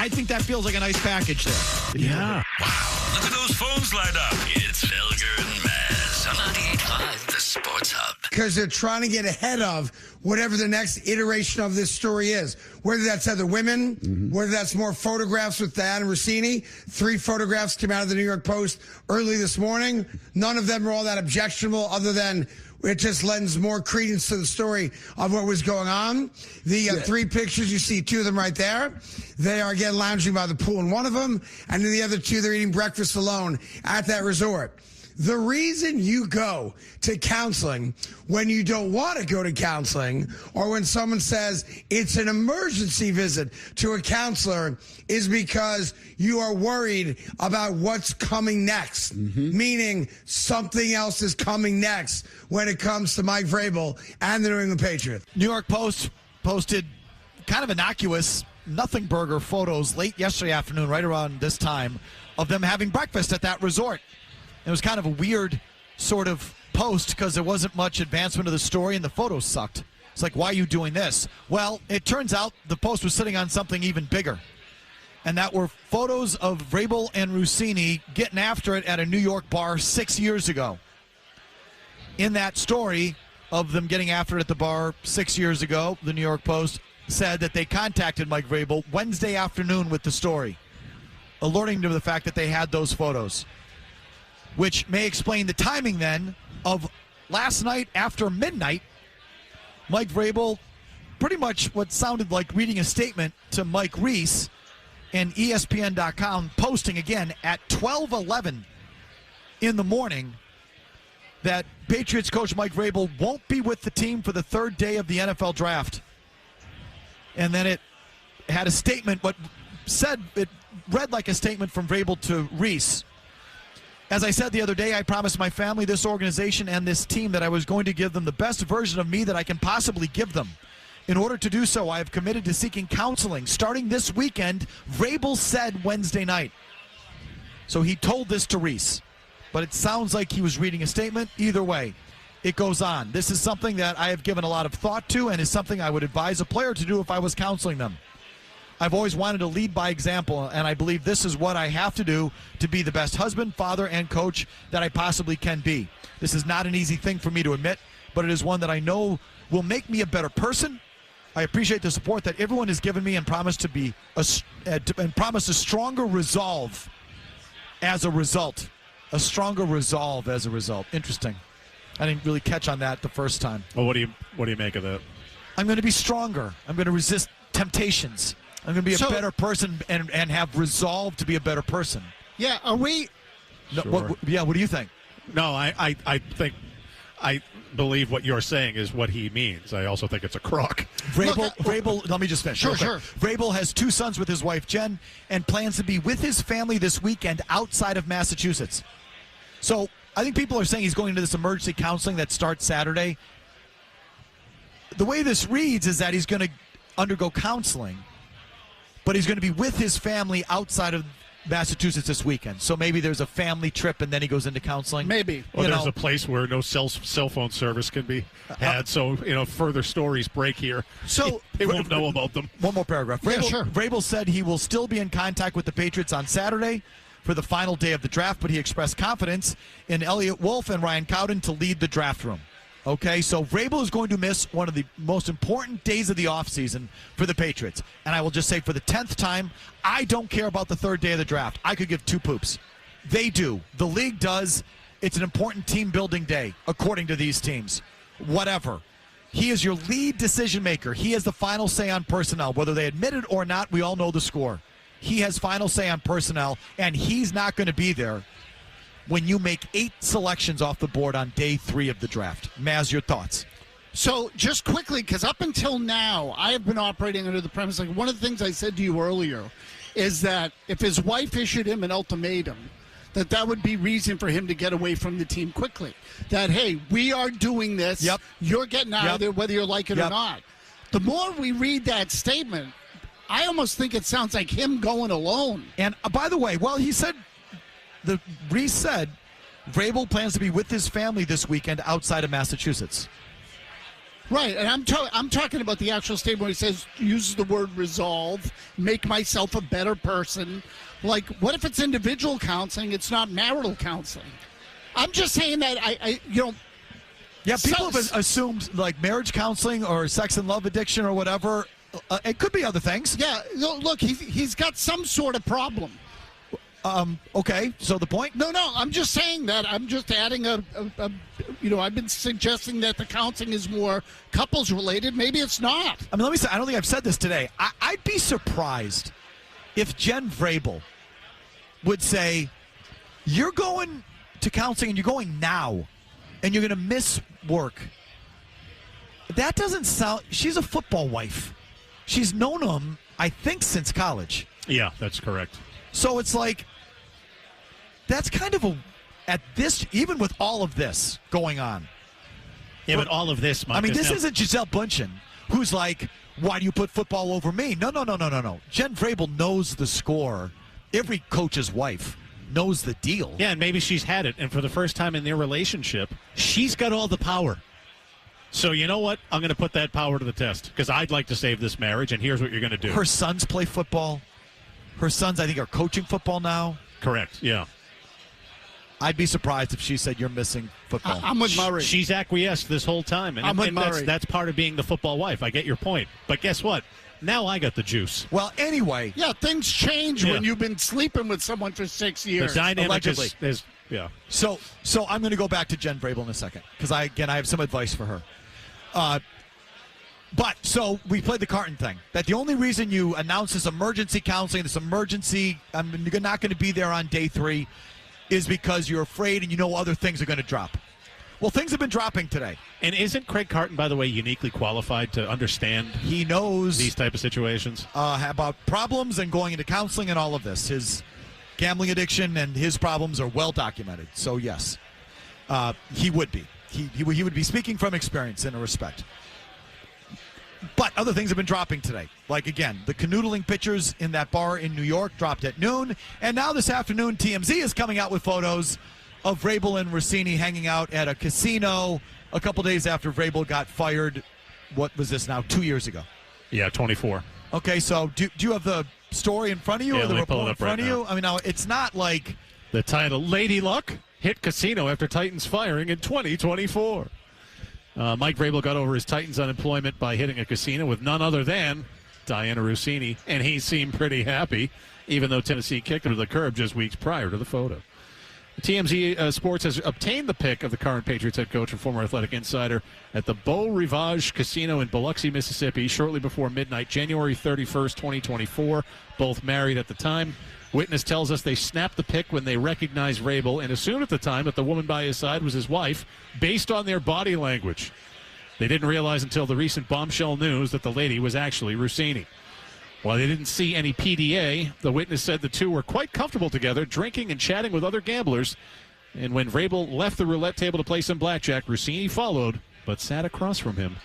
I think that feels like a nice package there. Yeah. Wow, look at those phones lined up. It's Felger and Mazz on 98.5, the Sports Hub. Because they're trying to get ahead of whatever the next iteration of this story is. Whether that's other women, whether that's more photographs with Dianna and Russini. 3 photographs came out of the New York Post early this morning. None of them are all that objectionable other than it just lends more credence to the story of what was going on. The 3 pictures, you see 2 of them right there. They are, again, lounging by the pool in one of them. And in the other 2, they're eating breakfast alone at that resort. The reason you go to counseling when you don't want to go to counseling or when someone says it's an emergency visit to a counselor is because you are worried about what's coming next, meaning something else is coming next when it comes to Mike Vrabel and the New England Patriots. New York Post posted kind of innocuous nothing burger photos late yesterday afternoon, right around this time, of them having breakfast at that resort. It was kind of a weird sort of post because there wasn't much advancement of the story and the photos sucked. It's like, why are you doing this? Well, it turns out the Post was sitting on something even bigger. And that were photos of Vrabel and Russini getting after it at a New York bar 6 years ago. In that story of them getting after it at the bar 6 years ago, the New York Post said that they contacted Mike Vrabel Wednesday afternoon with the story, alerting to the fact that they had those photos, which may explain the timing then of last night after midnight. Mike Vrabel, pretty much what sounded like reading a statement to Mike Reese and ESPN.com, posting again at 12:11 in the morning that Patriots coach Mike Vrabel won't be with the team for the 3rd day of the NFL draft. And then it had a statement, it read like a statement from Vrabel to Reese. As I said the other day, I promised my family, this organization, and this team that I was going to give them the best version of me that I can possibly give them. In order to do so, I have committed to seeking counseling starting this weekend, Vrabel said Wednesday night. So he told this to Reese, but it sounds like he was reading a statement. Either way, it goes on. This is something that I have given a lot of thought to and is something I would advise a player to do if I was counseling them. I've always wanted to lead by example, and I believe this is what I have to do to be the best husband, father, and coach that I possibly can be. This is not an easy thing for me to admit, but it is one that I know will make me a better person. I appreciate the support that everyone has given me and promise to be promise a stronger resolve as a result. A stronger resolve as a result. Interesting. I didn't really catch on that the first time. Well, what do you make of that? I'm going to be stronger. I'm going to resist temptations. I'm going to be a better person and have resolve to be a better person. Yeah, are we? No, Sure. what do you think? No, I think I believe what you're saying is what he means. I also think it's a crock. Vrabel, let me just finish. Sure. Vrabel has 2 sons with his wife, Jen, and plans to be with his family this weekend outside of Massachusetts. So I think people are saying he's going into this emergency counseling that starts Saturday. The way this reads is that he's going to undergo counseling, but he's going to be with his family outside of Massachusetts this weekend. So maybe there's a family trip and then he goes into counseling. Maybe. Or there's a place where no cell phone service can be had. So, further stories break here. So they won't know about them. One more paragraph. Vrabel said he will still be in contact with the Patriots on Saturday for the final day of the draft, but he expressed confidence in Elliott Wolf and Ryan Cowden to lead the draft room. Okay, so Vrabel is going to miss one of the most important days of the offseason for the Patriots. And I will just say for the 10th time, I don't care about the 3rd day of the draft. I could give 2 poops. They do. The league does. It's an important team-building day, according to these teams. Whatever. He is your lead decision maker. He has the final say on personnel. Whether they admit it or not, we all know the score. He has final say on personnel, and he's not going to be there when you make 8 selections off the board on day 3 of the draft. Mazz, your thoughts? So just quickly, because up until now, I have been operating under the premise, like one of the things I said to you earlier is that if his wife issued him an ultimatum, that would be reason for him to get away from the team quickly. That, hey, we are doing this. Yep. You're getting out of there whether you like it or not. The more we read that statement, I almost think it sounds like him going alone. And by the way, he said, Reese said, Vrabel plans to be with his family this weekend outside of Massachusetts. Right, and I'm talking about the actual statement where he says, uses the word resolve, make myself a better person. Like, what if it's individual counseling? It's not marital counseling. I'm just saying that Yeah, people have assumed like marriage counseling or sex and love addiction or whatever. It could be other things. Yeah, look, he's got some sort of problem. Okay, so the point? No, I'm just saying that. I'm just adding I've been suggesting that the counseling is more couples related. Maybe it's not. I mean, let me say, I don't think I've said this today. I'd be surprised if Jen Vrabel would say, you're going to counseling and you're going now and you're going to miss work. That doesn't sound, she's a football wife. She's known him, I think, since college. Yeah, that's correct. So it's like, that's kind of even with all of this going on. Yeah, but all of this, Mike, I mean, this isn't Gisele Bündchen, who's like, why do you put football over me? No. Jen Vrabel knows the score. Every coach's wife knows the deal. Yeah, and maybe she's had it, and for the first time in their relationship, she's got all the power. So you know what? I'm going to put that power to the test because I'd like to save this marriage, and here's what you're going to do. Her sons play football. Her sons, I think, are coaching football now. Correct, yeah. I'd be surprised if she said you're missing football. I'm with Murray. She's acquiesced this whole time, and, I'm with Murray. That's part of being the football wife. I get your point. But guess what? Now I got the juice. Well, anyway. Yeah, things change when you've been sleeping with someone for 6 years. The dynamic allegedly. is yeah. So I'm going to go back to Jen Vrabel in a second because I have some advice for her. But so we played the Carton thing. That the only reason you announce this emergency counseling, this emergency, you're not going to be there on day 3, is because you're afraid and you know other things are going to drop. Well, things have been dropping today. And isn't Craig Carton, by the way, uniquely qualified to understand? He knows these type of situations about problems and going into counseling and all of this. His gambling addiction and his problems are well documented. So yes, he would be. He would be speaking from experience in a respect. But other things have been dropping today. Like, again, the canoodling pictures in that bar in New York dropped at noon. And now this afternoon, TMZ is coming out with photos of Vrabel and Russini hanging out at a casino a couple days after Vrabel got fired. What was this now, 2 years ago? Yeah, 24. Okay, so do you have the story in front of you or the report in front of you? I mean, now it's not like... The title, Lady Luck hit casino after Titans firing in 2024. Mike Vrabel got over his Titans unemployment by hitting a casino with none other than Dianna Russini, and he seemed pretty happy, even though Tennessee kicked him to the curb just weeks prior to the photo. TMZ Sports has obtained the pick of the current Patriots head coach and former athletic insider at the Beau Rivage Casino in Biloxi, Mississippi, shortly before midnight, January 31st, 2024. Both married at the time. Witness tells us they snapped the pic when they recognized Vrabel and assumed at the time that the woman by his side was his wife, based on their body language. They didn't realize until the recent bombshell news that the lady was actually Russini. While they didn't see any PDA, the witness said the two were quite comfortable together, drinking and chatting with other gamblers. And when Vrabel left the roulette table to play some blackjack, Russini followed, but sat across from him.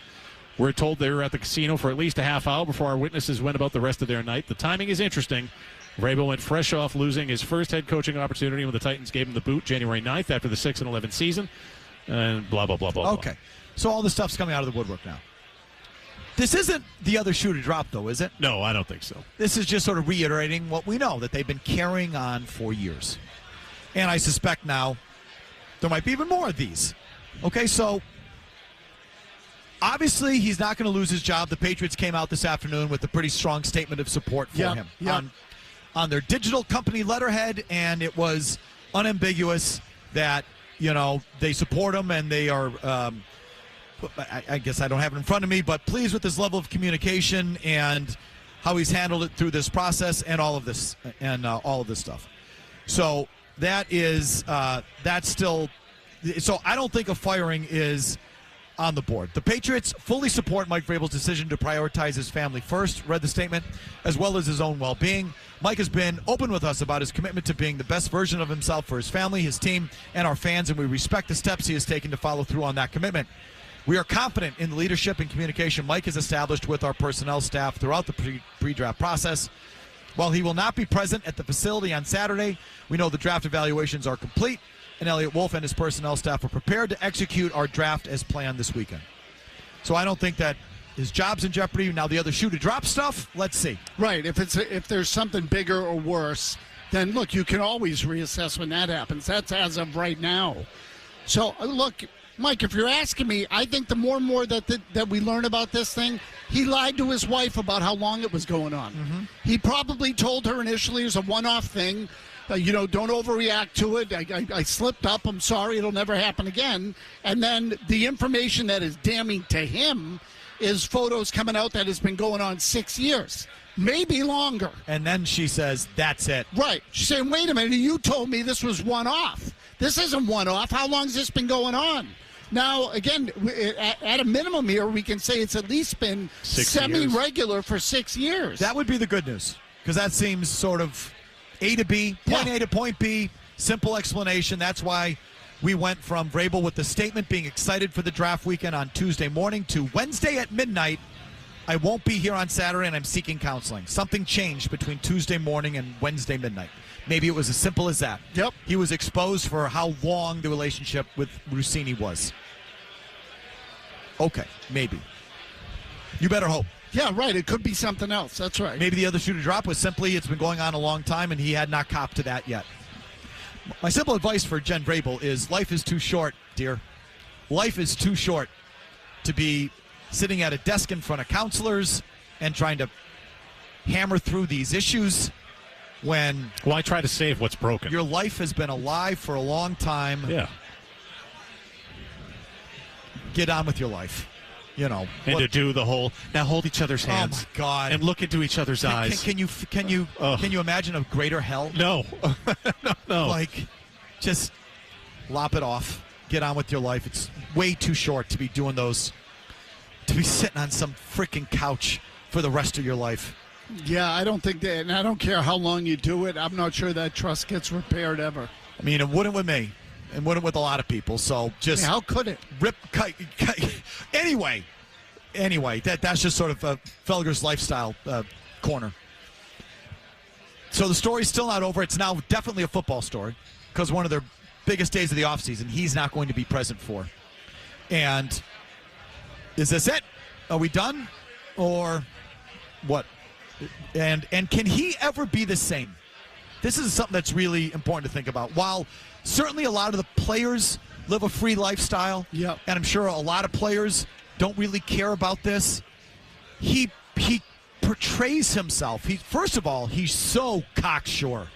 We're told they were at the casino for at least a half hour before our witnesses went about the rest of their night. The timing is interesting. Vrabel went fresh off losing his first head coaching opportunity when the Titans gave him the boot January 9th after the 6-11 season. And blah, blah, blah, blah, Okay. So all this stuff's coming out of the woodwork now. This isn't the other shoe to drop, though, is it? No, I don't think so. This is just sort of reiterating what we know, that they've been carrying on for years. And I suspect now there might be even more of these. Okay, so obviously he's not going to lose his job. The Patriots came out this afternoon with a pretty strong statement of support for him on their digital company letterhead, and it was unambiguous that, you know, they support him and they are I guess I don't have it in front of me, but pleased with his level of communication and how he's handled it through this process and all of this stuff. So that is that's still. So I don't think a firing is on the board. The Patriots fully support Mike Vrabel's decision to prioritize his family first. Read the statement, as well as his own well-being. Mike has been open with us about his commitment to being the best version of himself for his family, his team, and our fans, and we respect the steps he has taken to follow through on that commitment. We are confident in the leadership and communication Mike has established with our personnel staff throughout the pre-draft process. While he will not be present at the facility on Saturday, we know the draft evaluations are complete, and Elliott Wolf and his personnel staff are prepared to execute our draft as planned this weekend. So I don't think that his job's in jeopardy. Now the other shoe to drop stuff, let's see. Right. If there's something bigger or worse, then look, you can always reassess when that happens. That's as of right now. So look, Mike, if you're asking me, I think the more and more that we learn about this thing, he lied to his wife about how long it was going on. Mm-hmm. He probably told her initially it was a one-off thing. Don't overreact to it. I slipped up. I'm sorry. It'll never happen again. And then the information that is damning to him is photos coming out that has been going on 6 years, maybe longer. And then she says, that's it. Right. She's saying, wait a minute, you told me this was one-off. This isn't one-off. How long has this been going on? Now, again, at a minimum here, we can say it's at least been semi-regular for 6 years. That would be the good news, because that seems sort of A to B, point A to point B, simple explanation. That's why we went from Vrabel with the statement being excited for the draft weekend on Tuesday morning to Wednesday at midnight. I won't be here on Saturday, and I'm seeking counseling. Something changed between Tuesday morning and Wednesday midnight. Maybe it was as simple as that. Yep. He was exposed for how long the relationship with Russini was. Okay, maybe. You better hope. Yeah, right. It could be something else. That's right. Maybe the other shoe to drop was simply it's been going on a long time, and he had not copped to that yet. My simple advice for Jen Vrabel is life is too short, dear. Life is too short to be sitting at a desk in front of counselors and trying to hammer through these issues when Why try to save what's broken? your life has been alive for a long time. Yeah. Get on with your life. And to do the whole now hold each other's hands. Oh my God! And look into each other's eyes. Can you imagine a greater hell? No. No. Like, just lop it off. Get on with your life. It's way too short to be doing those. To be sitting on some freaking couch for the rest of your life. Yeah, I don't think that, and I don't care how long you do it. I'm not sure that trust gets repaired ever. I mean, it wouldn't with me. It wouldn't with a lot of people. So just how could it? Cut. Anyway, that's just sort of Felger's lifestyle corner. So the story's still not over. It's now definitely a football story because one of their biggest days of the offseason he's not going to be present for. And is this it? Are we done? Or what? And can he ever be the same? This is something that's really important to think about. While certainly a lot of the players live a free lifestyle, yep, and I'm sure a lot of players don't really care about this, he portrays himself. First of all, he's so cocksure.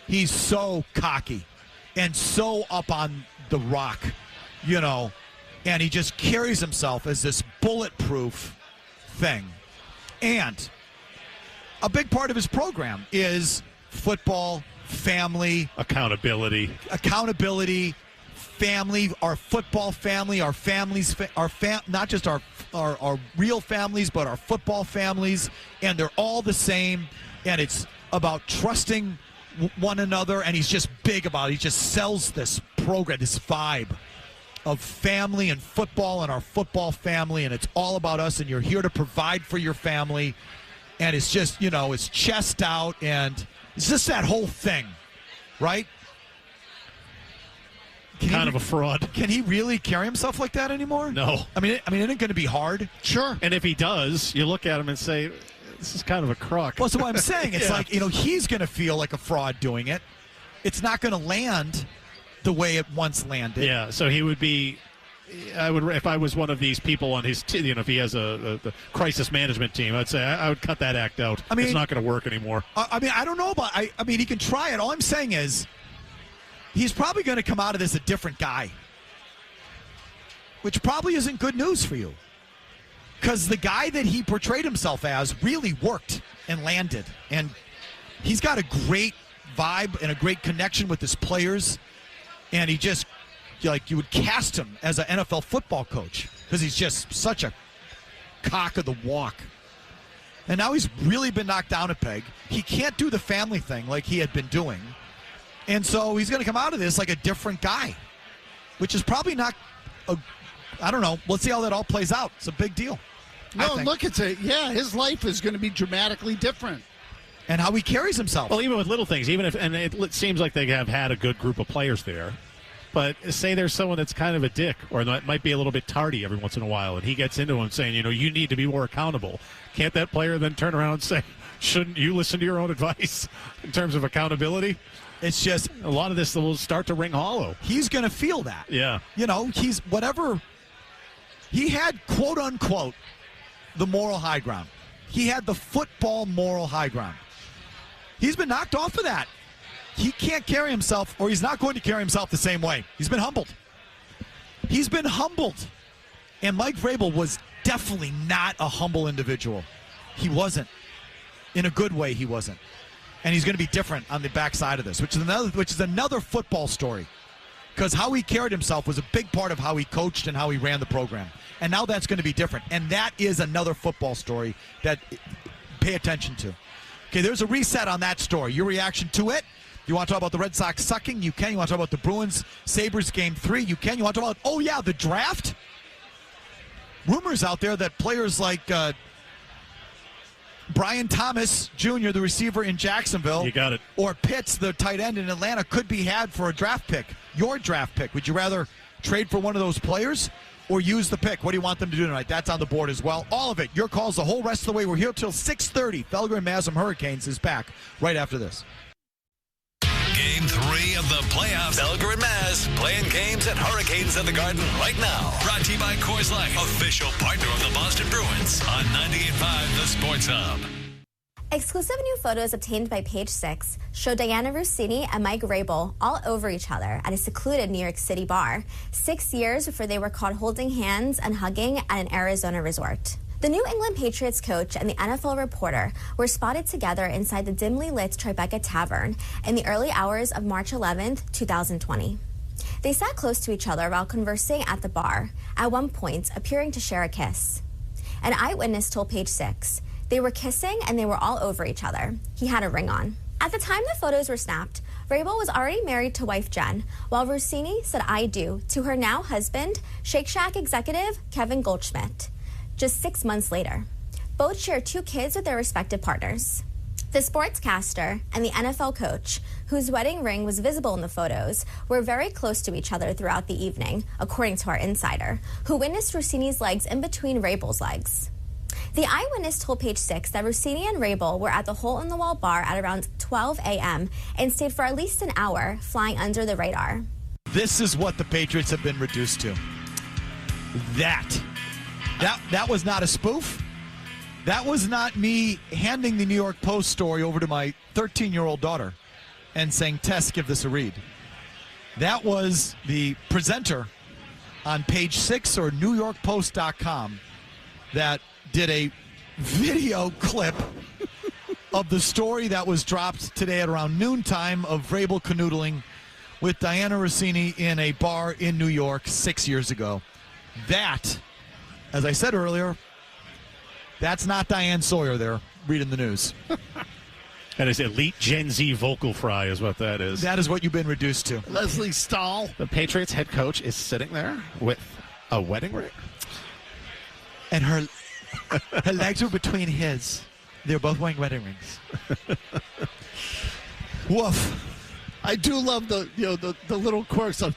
He's so cocky and so up on the rock, and he just carries himself as this bulletproof thing. And a big part of his program is football, family, accountability, family, our football family, our families, not just our real families, but our football families, and they're all the same. And it's about trusting one another, and he's just big about it. He just sells this program, this vibe of family and football and our football family, and it's all about us, and you're here to provide for your family. And it's just, it's chest out, and it's just that whole thing, right? Kind of a fraud. Can he really carry himself like that anymore? No. I mean, isn't it going to be hard? Sure. And if he does, you look at him and say, this is kind of a crock. Well, so what I'm saying, it's Yeah. like, he's going to feel like a fraud doing it. It's not going to land the way it once landed. Yeah, so he would be, if I was one of these people on his team, if he has the crisis management team, I'd say I would cut that act out. I mean, it's not going to work anymore. I don't know about, I mean, he can try it. All I'm saying is he's probably going to come out of this a different guy, which probably isn't good news for you. Because the guy that he portrayed himself as really worked and landed. And he's got a great vibe and a great connection with his players. And he just, you would cast him as an NFL football coach because he's just such a cock of the walk. And now he's really been knocked down a peg. He can't do the family thing like he had been doing. And so he's going to come out of this like a different guy, which is probably not I don't know. Let's see how that all plays out. It's a big deal. No, look, his life is going to be dramatically different. And how he carries himself. Well, even with little things, and it seems like they have had a good group of players there. But say there's someone that's kind of a dick or that might be a little bit tardy every once in a while, and he gets into him saying, you need to be more accountable. Can't that player then turn around and say, shouldn't you listen to your own advice in terms of accountability? It's just a lot of this will start to ring hollow. He's going to feel that. Yeah. He's whatever. He had, quote unquote, the moral high ground. He had the football moral high ground. He's been knocked off of that. He can't carry himself, or he's not going to carry himself the same way. He's been humbled. He's been humbled. And Mike Vrabel was definitely not a humble individual. He wasn't. In a good way, he wasn't. And he's going to be different on the backside of this, which is another football story. Because how he carried himself was a big part of how he coached and how he ran the program. And now that's going to be different. And that is another football story that pay attention to. Okay, there's a reset on that story. Your reaction to it? You want to talk about the Red Sox sucking? You can. You want to talk about the Bruins-Sabres Game 3? You can. You want to talk about, the draft? Rumors out there that players like Brian Thomas Jr., the receiver in Jacksonville, you got it, or Pitts, the tight end in Atlanta, could be had for a draft pick. Your draft pick. Would you rather trade for one of those players or use the pick? What do you want them to do tonight? That's on the board as well. All of it. Your calls the whole rest of the way. We're here till 6:30. Felger and Mazz Hurricanes is back right after this. Game 3 of the playoffs. Felger and Mazz playing games at Hurricanes at the Garden right now. Brought to you by Coors Light, official partner of the Boston Bruins on 98.5 The Sports Hub. Exclusive new photos obtained by Page 6 show Dianna Russini and Mike Vrabel all over each other at a secluded New York City bar, 6 years before they were caught holding hands and hugging at an Arizona resort. The New England Patriots coach and the NFL reporter were spotted together inside the dimly lit Tribeca Tavern in the early hours of March 11, 2020. They sat close to each other while conversing at the bar, at one point appearing to share a kiss. An eyewitness told Page 6 they were kissing and they were all over each other. He had a ring on. At the time the photos were snapped, Vrabel was already married to wife Jen, while Russini said "I do" to her now husband, Shake Shack executive Kevin Goldschmidt. Just 6 months later, both share 2 kids with their respective partners. The sportscaster and the NFL coach, whose wedding ring was visible in the photos, were very close to each other throughout the evening, according to our insider, who witnessed Russini's legs in between Vrabel's legs. The eyewitness told Page 6 that Russini and Vrabel were at the hole-in-the-wall bar at around 12 a.m. and stayed for at least an hour, flying under the radar. This is what the Patriots have been reduced to. That was not a spoof. That was not me handing the New York Post story over to my 13-year-old daughter and saying, Tess, give this a read. That was the presenter on Page 6 or NewYorkPost.com that did a video clip of the story that was dropped today at around noontime of Vrabel canoodling with Dianna Russini in a bar in New York 6 years ago. That, as I said earlier, that's not Diane Sawyer there reading the news. That is elite Gen Z vocal fry is what that is. That is what you've been reduced to. Leslie Stahl. The Patriots head coach is sitting there with a wedding ring. And her legs were between his. They were both wearing wedding rings. Woof. I do love the little quirks of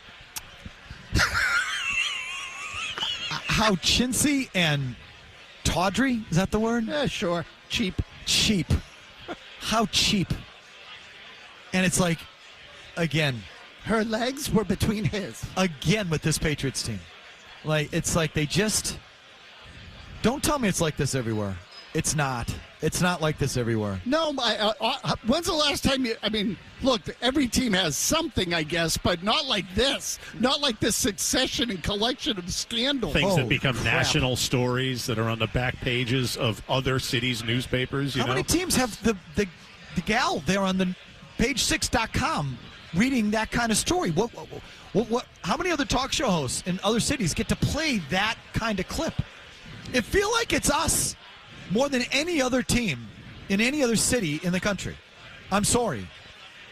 how chintzy and tawdry, is that the word? yeah, sure. Cheap. How cheap. And it's like, again, Her legs were between his. Again with this Patriots team. It's like they just, don't tell me it's like this everywhere. It's not. It's not like this everywhere. No, when's the last time look, every team has something, I guess, but not like this. Not like this succession and collection of scandals. Things that become crap. national stories that are on the back pages of other cities' newspapers. How many teams have the gal there on the page6.com reading that kind of story? What? How many other talk show hosts in other cities get to play that kind of clip? It feel like it's us more than any other team in any other city in the country. I'm sorry.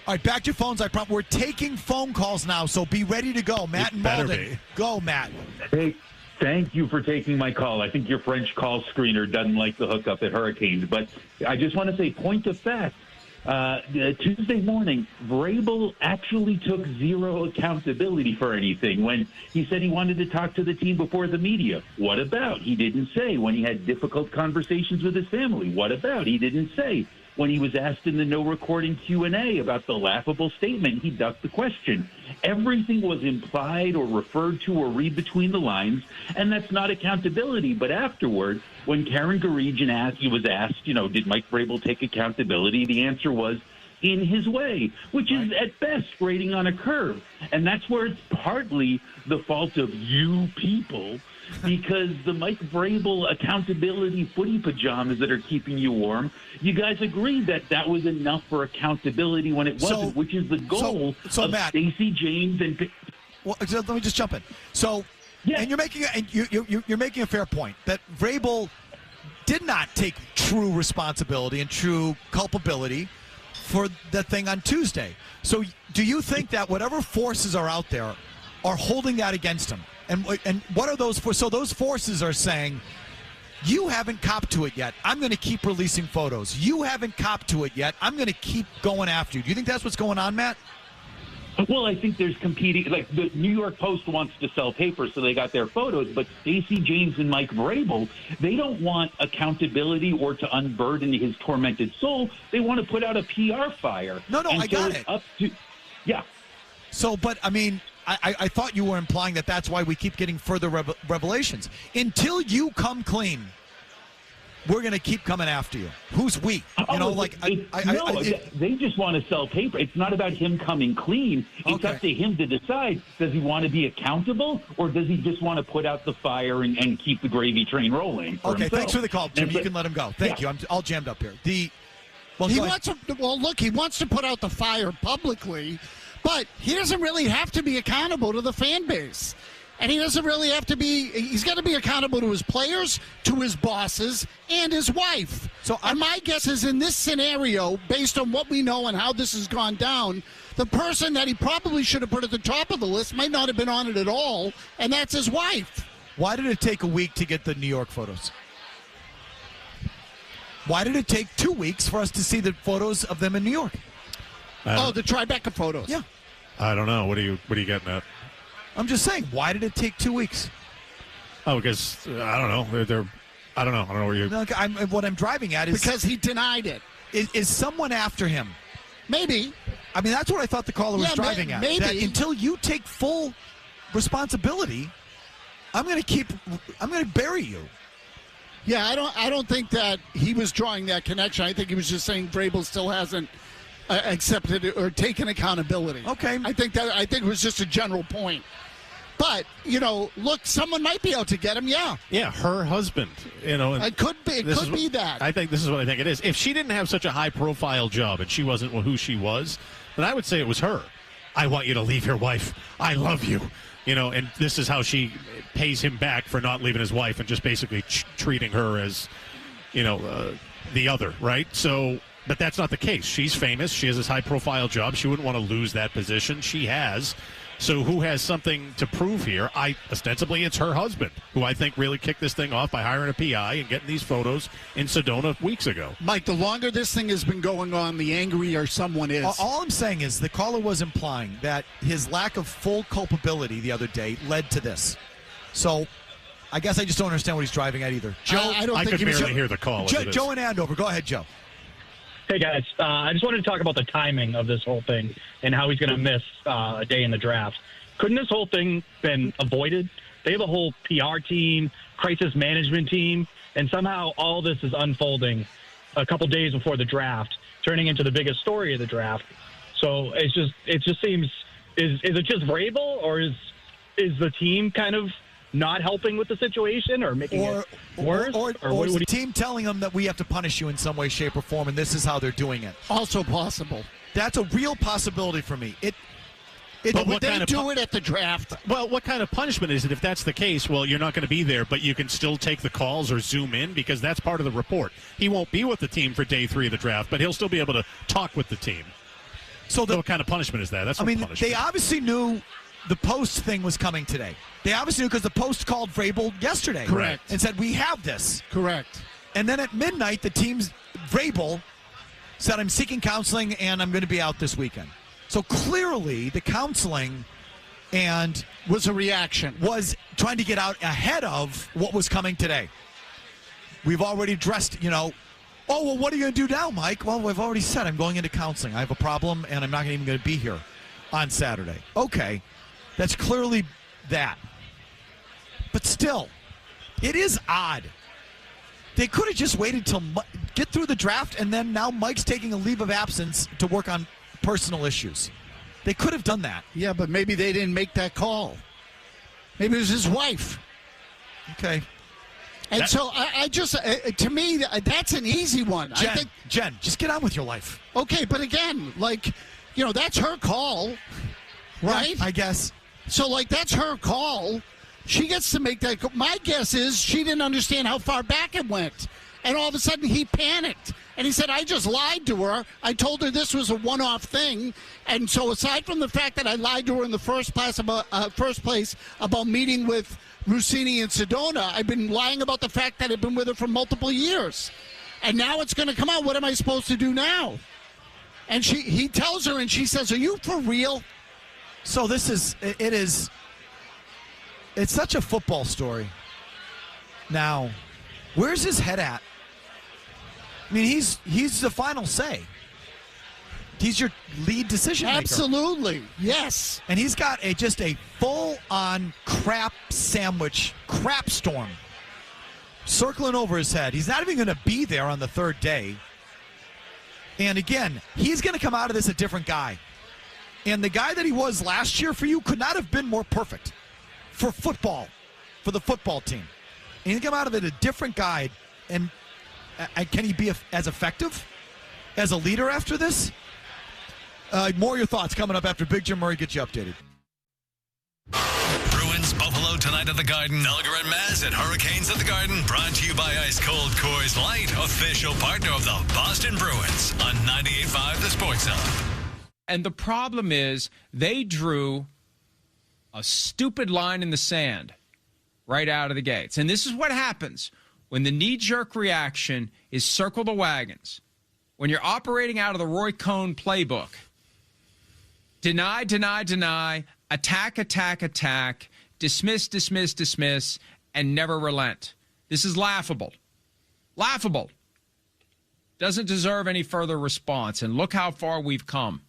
All right, back to your phones. I promise. We're taking phone calls now, so be ready to go. Matt and Malden. Go, Matt. Hey, thank you for taking my call. I think your French call screener doesn't like the hookup at Hurricanes, but I just want to say, point of fact, Tuesday morning, Vrabel actually took zero accountability for anything when he said he wanted to talk to the team before the media. What about? He didn't say. When he had difficult conversations with his family, what about? He didn't say. When he was asked in the no recording Q&A about the laughable statement, he ducked the question. Everything was implied or referred to or read between the lines, and that's not accountability. But afterward, when Karen Garegian was asked, did Mike Vrabel take accountability? The answer was, in his way, which is at best grading on a curve. And that's where it's partly the fault of you people, because the Mike Vrabel accountability footy pajamas that are keeping you warm, you guys agreed that was enough for accountability when it wasn't, which is the goal of Matt, Stacey James and. Well, let me just jump in. So, yeah. And you're making a fair point that Vrabel did not take true responsibility and true culpability for the thing on Tuesday. So, do you think that whatever forces are out there are holding that against him? And what are those forces? So those forces are saying, you haven't copped to it yet. I'm going to keep releasing photos. You haven't copped to it yet. I'm going to keep going after you. Do you think that's what's going on, Matt? Well, I think there's competing. Like the New York Post wants to sell paper, so they got their photos. But Stacey James and Mike Vrabel, they don't want accountability or to unburden his tormented soul. They want to put out a PR fire. No, I got it. Yeah. So, but I mean, I thought you were implying that that's why we keep getting further revelations. Until you come clean, we're going to keep coming after you. Who's we? They just want to sell paper. It's not about him coming clean. It's up to him to decide, does he want to be accountable or does he just want to put out the fire and keep the gravy train rolling? Okay, thanks for the call, Jim. You can let him go. Thank you. I'm all jammed up here. He wants to put out the fire publicly, but he doesn't really have to be accountable to the fan base. And he doesn't really have to be – he's got to be accountable to his players, to his bosses, and his wife. And my guess is in this scenario, based on what we know and how this has gone down, the person that he probably should have put at the top of the list might not have been on it at all, and that's his wife. Why did it take a week to get the New York photos? Why did it take 2 weeks for us to see the photos of them in New York? The Tribeca photos. Yeah. I don't know. What are you getting at? I'm just saying, why did it take 2 weeks? Oh, because I don't know. I don't know. I don't know where you. No, what I'm driving at is because he denied it. Is someone after him? Maybe. I mean, that's what I thought the caller was driving at. Maybe. That until you take full responsibility, I'm going to bury you. Yeah, I don't think that he was drawing that connection. I think he was just saying Vrabel still hasn't accepted it or taken accountability. Okay. I think it was just a general point. But, look, someone might be out to get him, yeah. Yeah, her husband. It could be that. I think this is what I think it is. If she didn't have such a high-profile job and she wasn't who she was, then I would say it was her. I want you to leave your wife. I love you. And this is how she pays him back for not leaving his wife and just basically treating her as, the other, right? So, but that's not the case. She's famous. She has this high-profile job. She wouldn't want to lose that position. She has. So who has something to prove here? Ostensibly, it's her husband, who I think really kicked this thing off by hiring a PI and getting these photos in Sedona weeks ago. Mike, the longer this thing has been going on, the angrier someone is. All I'm saying is the caller was implying that his lack of full culpability the other day led to this. So I guess I just don't understand what he's driving at either. Joe, I could barely hear the call. Joe in Andover. Go ahead, Joe. Hey, guys. I just wanted to talk about the timing of this whole thing and how he's going to miss a day in the draft. Couldn't this whole thing been avoided? They have a whole PR team, crisis management team, and somehow all this is unfolding a couple days before the draft, turning into the biggest story of the draft. So it just seems, is it just Vrabel, or is the team kind of not helping with the situation or making it worse? Or is the team telling them that we have to punish you in some way, shape, or form, and this is how they're doing it? Also possible. That's a real possibility for me. But would they do it at the draft? Well, what kind of punishment is it if that's the case? Well, you're not going to be there, but you can still take the calls or zoom in because that's part of the report. He won't be with the team for day 3 of the draft, but he'll still be able to talk with the team. So what kind of punishment is that? That's punishment. They obviously knew the Post thing was coming today. They obviously knew because the Post called Vrabel yesterday. Correct. And said, we have this. Correct. And then at midnight, the team's Vrabel said, I'm seeking counseling and I'm going to be out this weekend. So clearly the counseling and was a reaction. Was trying to get out ahead of what was coming today. We've already addressed, oh, well, what are you going to do now, Mike? Well, we've already said I'm going into counseling. I have a problem, and I'm not even going to be here on Saturday. Okay, that's clearly that. But still, it is odd. They could have just waited till get through the draft, and then now Mike's taking a leave of absence to work on personal issues. They could have done that. Yeah, but maybe they didn't make that call. Maybe it was his wife. Okay. And so I just, to me, that's an easy one. Jen, just get on with your life. Okay, but again, that's her call, right? Yeah, I guess. So, that's her call. She gets to make that call. My guess is she didn't understand how far back it went. And all of a sudden he panicked. And he said, I just lied to her. I told her this was a one-off thing. And so aside from the fact that I lied to her in the first place about meeting with Russini and Sedona, I've been lying about the fact that I've been with her for multiple years. And now it's going to come out. What am I supposed to do now? And he tells her, and she says, are you for real? So it's such a football story. Now, where's his head at? I mean, he's the final say. He's your lead decision maker. Absolutely, yes. And he's got just a full-on crap storm circling over his head. He's not even going to be there on the third day. And again, he's going to come out of this a different guy. And the guy that he was last year for you could not have been more perfect for football, for the football team. And he's come out of it a different guy. And can he be as effective as a leader after this? More of your thoughts coming up after Big Jim Murray gets you updated. Bruins Buffalo tonight at the Garden. Felger and Mazz at Hurricanes at the Garden. Brought to you by Ice Cold Coors Light, official partner of the Boston Bruins on 98.5 The Sports Zone. And the problem is they drew a stupid line in the sand right out of the gates. And this is what happens when the knee-jerk reaction is circle the wagons. When you're operating out of the Roy Cohn playbook, deny, deny, deny, attack, attack, attack, dismiss, dismiss, dismiss, and never relent. This is laughable. Laughable. Doesn't deserve any further response. And look how far we've come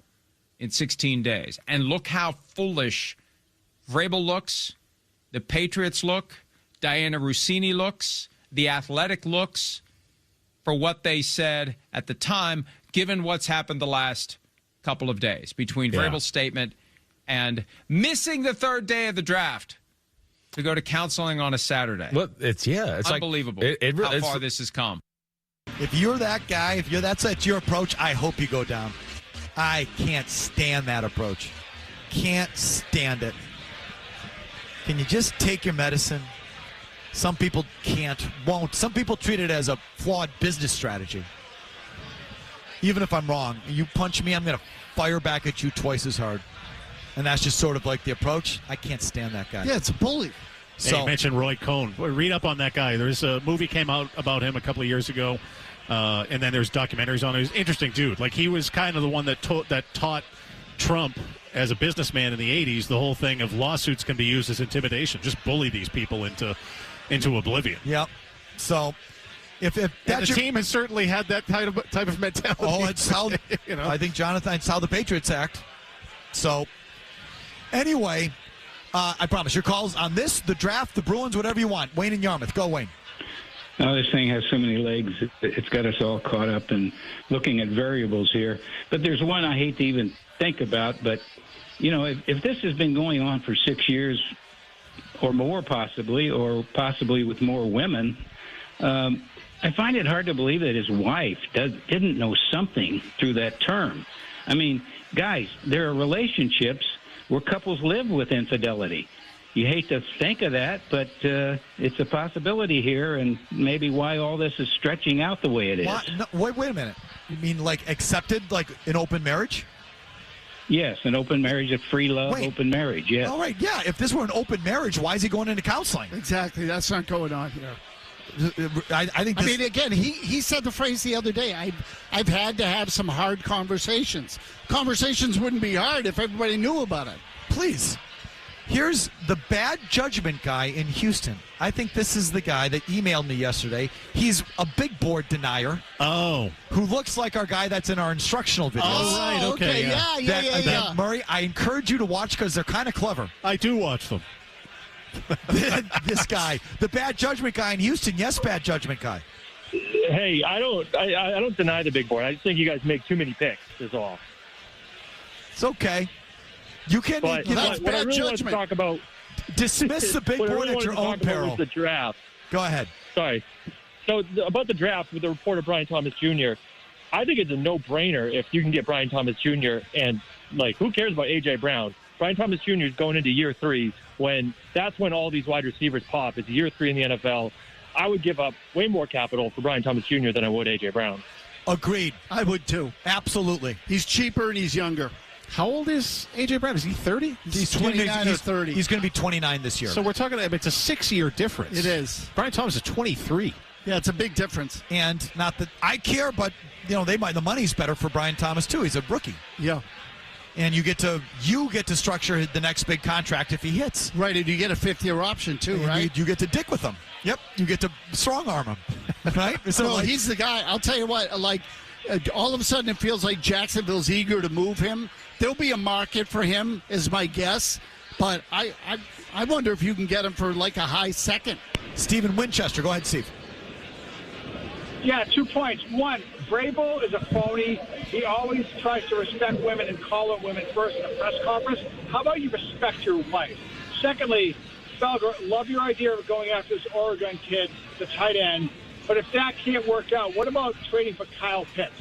in 16 days. And look how foolish Vrabel looks, the Patriots look, Dianna Russini looks, The Athletic looks, for what they said at the time, given what's happened the last couple of days between Vrabel's statement and missing the third day of the draft to go to counseling on a Saturday. Well, it's unbelievable how far this has come. If you're that guy, that's your approach, I hope you go down. I can't stand that approach. Can't stand it. Can you just take your medicine? Some people won't. Some people treat it as a flawed business strategy. Even if I'm wrong, you punch me, I'm going to fire back at you twice as hard. And that's just sort of like the approach. I can't stand that guy. Yeah, it's a bully. So, you mentioned Roy Cohn. Read up on that guy. There's a movie came out about him a couple of years ago, and then there's documentaries on it. He's an interesting dude. Like, he was kind of the one that taught Trump as a businessman in the 80s the whole thing of lawsuits can be used as intimidation. Just bully these people into oblivion. Yep. So if the team has certainly had that type of mentality. Oh, it's how I think, Jonathan, it's how the Patriots act. So anyway, I promise your calls on this, the draft, the Bruins, whatever you want. Wayne in Yarmouth. Go, Wayne. Now, this thing has so many legs, it's got us all caught up in looking at variables here. But there's one I hate to even think about. But, if this has been going on for 6 years or more possibly with more women, I find it hard to believe that his wife didn't know something through that term. I mean, guys, there are relationships where couples live with infidelity. You hate to think of that, but it's a possibility here, and maybe why all this is stretching out the way it is. No, wait a minute. You mean like accepted, like an open marriage? Yes, an open marriage, a free love open marriage, yes. All right, yeah. If this were an open marriage, why is he going into counseling? Exactly. That's not going on here. I think this, I mean, again, he said the phrase the other day, I've had to have some hard conversations. Conversations wouldn't be hard if everybody knew about it. please. Here's the bad judgment guy in Houston. I think this is the guy that emailed me yesterday. He's a big board denier. Oh. Who looks like our guy that's in our instructional videos. Oh, right. Okay. Yeah. Murray, I encourage you to watch because they're kind of clever. I do watch them. This guy, the bad judgment guy in Houston. Yes, bad judgment guy. Hey, I don't deny the big board. I just think you guys make too many picks, is all. It's okay. You can But that's what I bad really want to judgment. talk about, dismiss the big what I board really at your wanted to own talk about peril. was the draft. Go ahead. Sorry. So about the draft with the reporter Brian Thomas Jr., I think it's a no-brainer if you can get Brian Thomas Jr. and, like, who cares about A.J. Brown? Brian Thomas Jr. is going into year 3 that's when all these wide receivers pop. It's year 3 in the NFL. I would give up way more capital for Brian Thomas Jr. than I would A.J. Brown. Agreed. I would too. Absolutely. He's cheaper and he's younger. How old is A.J. Brown? Is he 30? He's 29 or 30. He's going to be 29 this year. So we're talking about it's a 6-year difference. It is. Brian Thomas is 23. Yeah, it's a big difference. And not that I care, but the money's better for Brian Thomas too. He's a rookie. Yeah. And you get to structure the next big contract if he hits. Right, and you get a 5th-year option too, And right? You get to dick with him. Yep. You get to strong arm him. Right? So He's the guy. I'll tell you what, all of a sudden it feels like Jacksonville's eager to move him. There'll be a market for him, is my guess. But I wonder if you can get him for like a high second. Stephen Winchester. Go ahead, Steve. Yeah, 2 points. One, Vrabel is a phony. He always tries to respect women and call on women first in a press conference. How about you respect your wife? Secondly, Felger, love your idea of going after this Oregon kid, the tight end. But if that can't work out, what about trading for Kyle Pitts?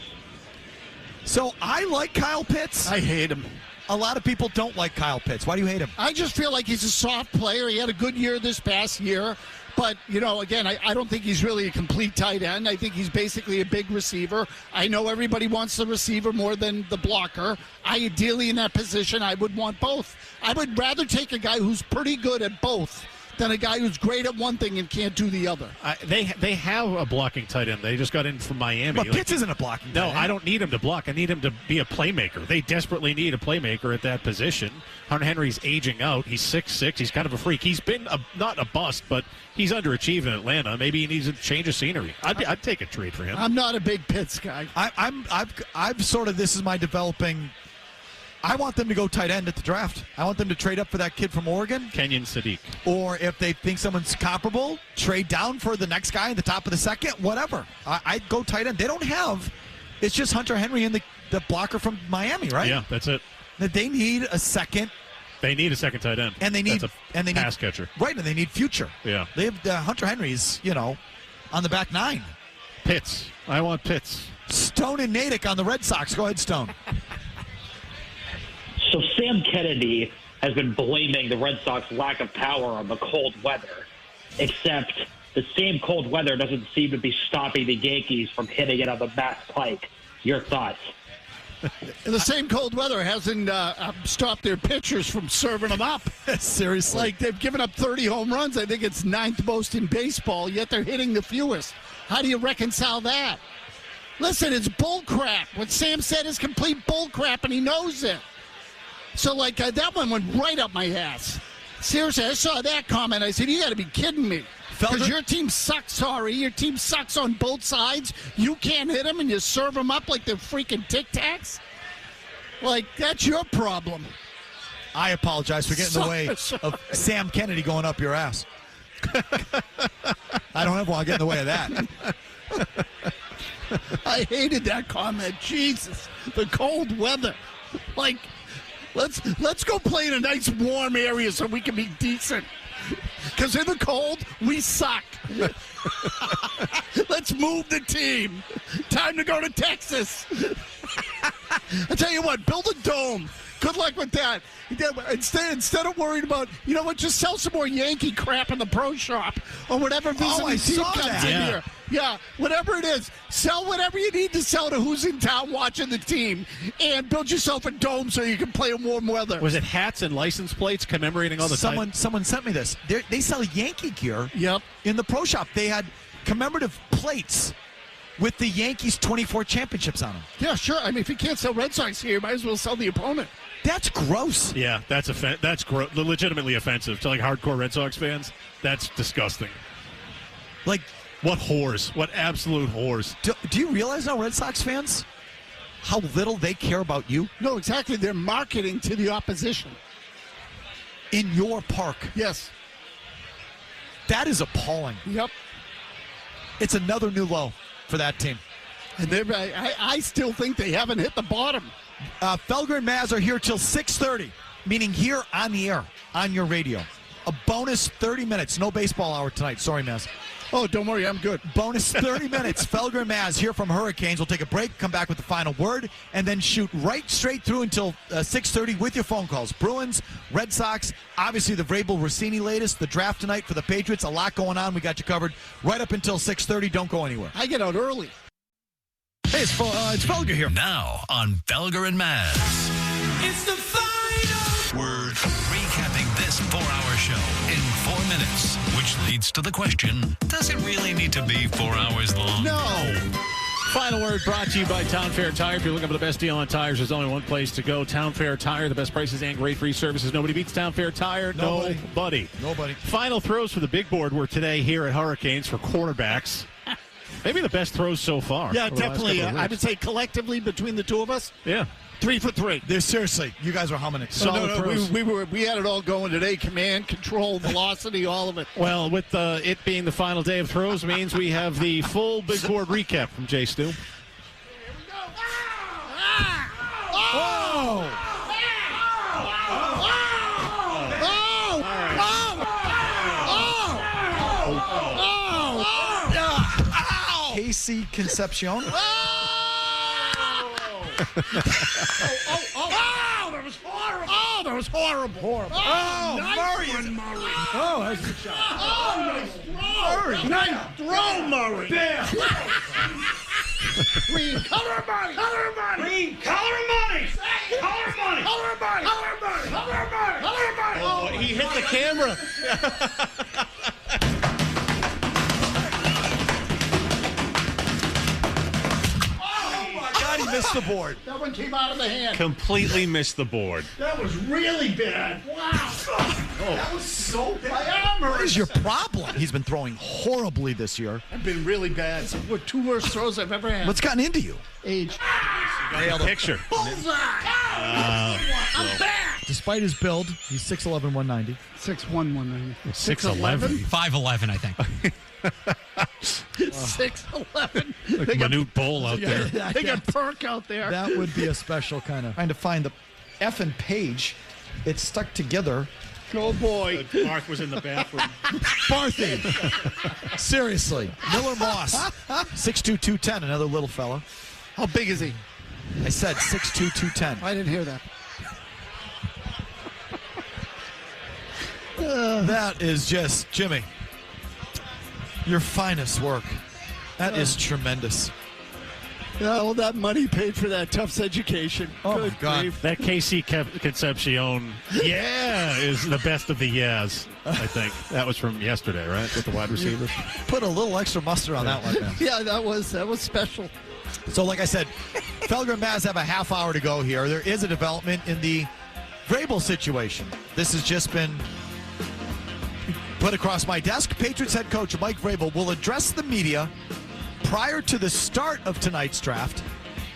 So I like Kyle Pitts. I hate him. A lot of people don't like Kyle Pitts. Why do you hate him? I just feel like he's a soft player. He had a good year this past year. But, again, I don't think he's really a complete tight end. I think he's basically a big receiver. I know everybody wants the receiver more than the blocker. Ideally, in that position, I would want both. I would rather take a guy who's pretty good at both than a guy who's great at one thing and can't do the other. They have a blocking tight end. They just got in from Miami. But Pitts isn't a blocking tight end. I don't need him to block. I need him to be a playmaker. They desperately need a playmaker at that position. Hunter Henry's aging out. He's 6'6". He's kind of a freak. He's been not a bust, but he's underachieved in Atlanta. Maybe he needs a change of scenery. I'd take a trade for him. I'm not a big Pitts guy. I've sort of, this is my developing. I want them to go tight end at the draft. I want them to trade up for that kid from Oregon. Kenyon Sadiq. Or if they think someone's comparable, trade down for the next guy at the top of the second, whatever. I'd go tight end. They don't have, it's just Hunter Henry and the blocker from Miami, right? Yeah, that's it. They need a second. They need a second tight end. And they need pass catcher. Right, and they need future. Yeah. They have Hunter Henry's, on the back 9. Pitts. I want Pitts. Stone and Natick on the Red Sox. Go ahead, Stone. So Sam Kennedy has been blaming the Red Sox lack of power on the cold weather, except the same cold weather doesn't seem to be stopping the Yankees from hitting it on the Mass Pike. Your thoughts? The same cold weather hasn't stopped their pitchers from serving them up. Seriously. Like, they've given up 30 home runs. I think it's 9th most in baseball, yet they're hitting the fewest. How do you reconcile that? Listen, it's bull crap. What Sam said is complete bull crap, and he knows it. So, that one went right up my ass. Seriously, I saw that comment. I said, you got to be kidding me. Because your team sucks, sorry. Your team sucks on both sides. You can't hit them, and you serve them up like they're freaking Tic Tacs? That's your problem. I apologize for getting in the way of Sam Kennedy going up your ass. I don't ever want to get in the way of that. I hated that comment. Jesus. The cold weather. Let's go play in a nice warm area so we can be decent. Because in the cold, we suck. Let's move the team. Time to go to Texas. I tell you what, build a dome. Good luck with that. Instead of worried about, just sell some more Yankee crap in the pro shop or whatever visiting team comes in here. Yeah, whatever it is. Sell whatever you need to sell to who's in town watching the team and build yourself a dome so you can play in warm weather. Was it hats and license plates commemorating all the Someone sent me this. They sell Yankee gear in the pro shop. They had commemorative plates with the Yankees' 24 championships on them. Yeah, sure. I mean, if you can't sell Red Sox here, you might as well sell the opponent. That's gross. Yeah, that's legitimately offensive to like hardcore Red Sox fans. That's disgusting. Like, what whores? What absolute whores? Do you realize now, Red Sox fans, how little they care about you? No, exactly. They're marketing to the opposition. In your park. Yes. That is appalling. Yep. It's another new low for that team. And I still think they haven't hit the bottom. Felger and Mazz are here till 6:30, meaning here on the air, on your radio. A bonus 30 minutes. No baseball hour tonight. Sorry, Mazz. Oh, don't worry, I'm good. Bonus 30 minutes. Felger and Mazz here from Hurricanes. We'll take a break, come back with the final word, and then shoot right straight through until 6:30 with your phone calls. Bruins, Red Sox, obviously the Vrabel Russini latest, the draft tonight for the Patriots. A lot going on. We got you covered right up until 6:30. Don't go anywhere. I get out early. Hey, it's Felger here. Now on Felger and Mazz. It's the final word. Recapping this 4-hour show in 4 minutes, which leads to the question, does it really need to be 4 hours long? No. Final word brought to you by Town Fair Tire. If you're looking for the best deal on tires, there's only one place to go. Town Fair Tire, the best prices and great free services. Nobody beats Town Fair Tire. Nobody. Final throws for the big board were today here at Hurricanes for quarterbacks. Maybe the best throws so far. Yeah, definitely. I would say collectively between the two of us. Yeah. 3 for 3. Seriously, you guys are humming it. Solid throws. We had it all going today. Command, control, velocity, all of it. Well, with it being the final day of throws means we have the full big board recap from Jay Stu. Here we go. Oh! Casey Concepcion. That was horrible. Oh, that was horrible. Oh, nice Murray. one, Murray. Oh, that's a good shot. Oh, nice throw. Nice throw, Murray. Damn. Green, color money. Color money. Green, color money. Color money. Color money. Color money. Color money. Color money. Oh, he hit the camera. He missed the board. That one came out of the hand. Completely missed the board. That was really bad. Wow. That was so bad. What is your problem? He's been throwing horribly this year. I've been really bad. It's the 2 worst throws I've ever had. What's gotten into you? Age. Got the picture. Bullseye. I'm back. Despite his build, he's 6'11", 190. 6'1", 190. 6'11". 5'11", I think. 6'11". Like Manute Bowl out there. They got Perk out there. That would be a special kind of. Trying to find the effing page. It's stuck together. Oh, boy. Mark was in the bathroom. Barthy. Seriously. Miller Moss. 6'2", 210, another little fella. How big is he? I said 6'2", 210. I didn't hear that. That is just, Jimmy, your finest work. That is tremendous. All that money paid for that Tufts education. Oh, Good my God. grief. That Casey Concepcion, is the best of the yeahs, I think. That was from yesterday, right, with the wide receivers? Put a little extra mustard on that one, man. Yeah, that was special. So, like I said, Felger and Mazz have a half hour to go here. There is a development in the Vrabel situation. This has just been put across my desk. Patriots head coach Mike Vrabel will address the media prior to the start of tonight's draft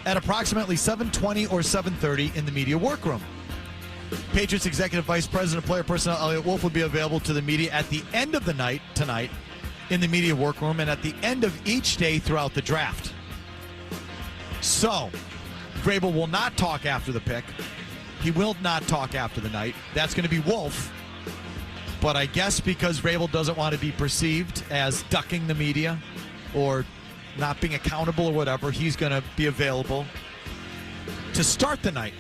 at approximately 7:20 or 7:30 in the media workroom. Patriots Executive Vice President of Player Personnel Elliot Wolf will be available to the media at the end of the night tonight in the media workroom and at the end of each day throughout the draft. So, Vrabel will not talk after the pick. He will not talk after the night. That's going to be Wolf. But I guess because Vrabel doesn't want to be perceived as ducking the media or not being accountable or whatever, he's going to be available to start the night.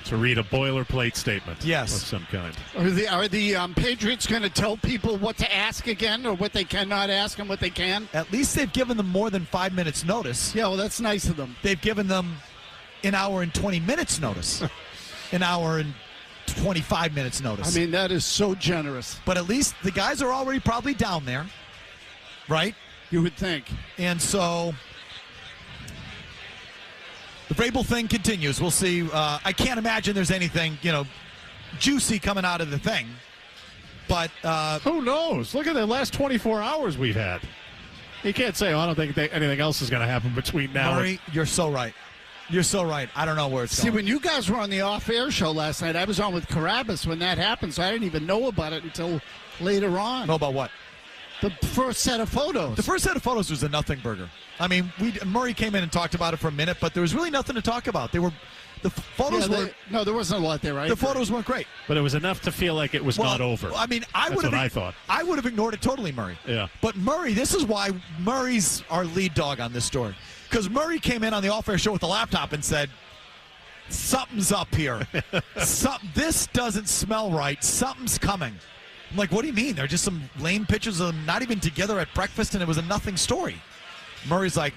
To read a boilerplate statement. Yes. Of some kind. Are the Patriots going to tell people what to ask again or what they cannot ask and what they can? At least they've given them more than 5 minutes notice. Yeah, well, that's nice of them. They've given them an hour and 20 minutes notice. An hour and 25 minutes notice. I mean, that is so generous. But at least the guys are already probably down there, right? You would think. And so the Vrabel thing continues. We'll see. I can't imagine there's anything, juicy coming out of the thing. But who knows? Look at the last 24 hours we've had. You can't say, I don't think anything else is going to happen between now Murray, you're so right. You're so right. I don't know where it's going. See, when you guys were on the off-air show last night, I was on with Carabas when that happened, so I didn't even know about it until later on. Know about what? The first set of photos. The first set of photos was a nothing burger. I mean, Murray came in and talked about it for a minute, but there was really nothing to talk about. The photos were... No, there wasn't a lot there, right? The photos weren't great. But it was enough to feel like it was not over. I mean, That's what I thought. I would have ignored it totally, Murray. Yeah. But Murray, this is why Murray's our lead dog on this story. Because Murray came in on the off-air show with the laptop and said, something's up here. This doesn't smell right. Something's coming. I'm like, what do you mean? They're just some lame pictures of them not even together at breakfast, and it was a nothing story. Murray's like,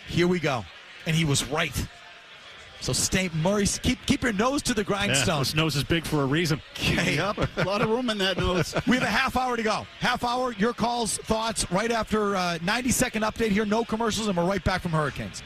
here we go. And he was right. So Murray, keep your nose to the grindstone. This nose is big for a reason. Okay. Yep, a lot of room in that nose. We have a half hour to go. Half hour, your calls, thoughts, right after 90-second update here. No commercials, and we're right back from Hurricanes.